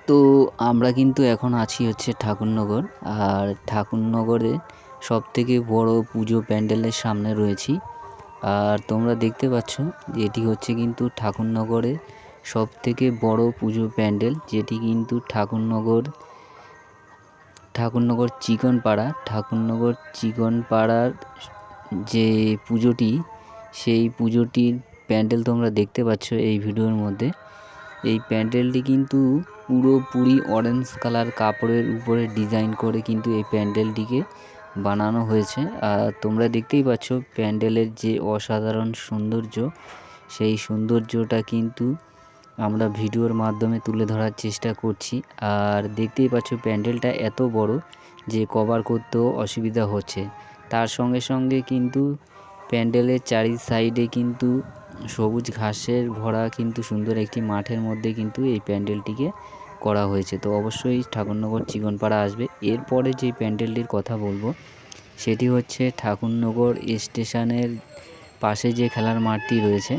তো আমরা কিন্তু এখন আছি হচ্ছে ঠাকুরনগর। আর ঠাকুরনগরে সবথেকে বড় পুজো প্যান্ডেলের সামনে রয়েছি। আর তোমরা দেখতে পাচ্ছ যে এটি হচ্ছে কিন্তু ঠাকুরনগরের সবথেকে বড় পুজো প্যান্ডেল, যেটি কিন্তু ঠাকুরনগর চিকনপাড়ার যে পুজোটি, সেই পুজোটির প্যান্ডেল তোমরা দেখতে পাচ্ছ এই ভিডিওর মধ্যে। এই প্যান্ডেলটি কিন্তু পুরোপুরি অরেঞ্জ কালার কাপড়ের উপরে ডিজাইন করে কিন্তু এই প্যান্ডেলটিকে বানানো হয়েছে। আর তোমরা দেখতেই পাচ্ছ প্যান্ডেলের যে অসাধারণ সৌন্দর্য, সেই সৌন্দর্যটা কিন্তু আমরা ভিডিওর মাধ্যমে তুলে ধরার চেষ্টা করছি। আর দেখতেই পাচ্ছ প্যান্ডেলটা এত বড় যে কভার করতেও অসুবিধা হচ্ছে। তার সঙ্গে সঙ্গে কিন্তু প্যান্ডেলের চারি সাইডে কিন্তু সবুজ ঘাসের ভরা কিন্তু সুন্দর একটি মাঠের মধ্যে কিন্তু এই প্যান্ডেলটিকে করা হয়েছে। তো অবশ্যই ঠাকুরনগর চিকনপাড়া আসবে। এরপরে যে প্যান্ডেলটির কথা বলবো সেটি হচ্ছে ঠাকুরনগর স্টেশনের পাশে যে খেলার মাঠটি রয়েছে,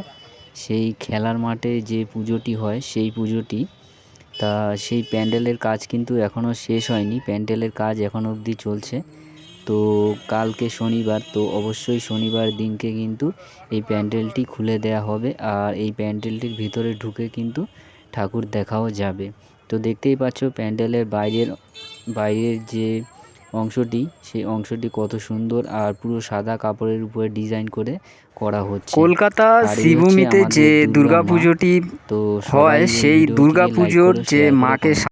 সেই খেলার মাঠে যে পুজোটি হয় সেই পুজোটি। তা সেই প্যান্ডেলের কাজ কিন্তু এখনও শেষ হয়নি, প্যান্ডেলের কাজ এখনও অবধি চলছে। তো কালকে শনিবার, তো অবশ্যই শনিবার দিনকে কিন্তু এই প্যান্ডেলটি খুলে দেওয়া হবে। আর এই প্যান্ডেলটির ভিতরে ঢুকে কিন্তু ঠাকুর দেখাও যাবে। তো দেখতেই পাচ্ছ প্যান্ডেলের বাইরের যে অংশটি, সেই অংশটি কত সুন্দর আর পুরো সাদা কাপড়ের উপরে ডিজাইন করে করা হচ্ছে। কলকাতা আর এই হচ্ছে শ্রীভূমিতে আমাদের যে দুর্গা মা। দুর্গাপুজোটি তো হয়, সবাই এই সেই ভিডিওটিকে লাইক দুর্গাপুজোর করো, যে শেয়ার করো, মাকে কমেন্ট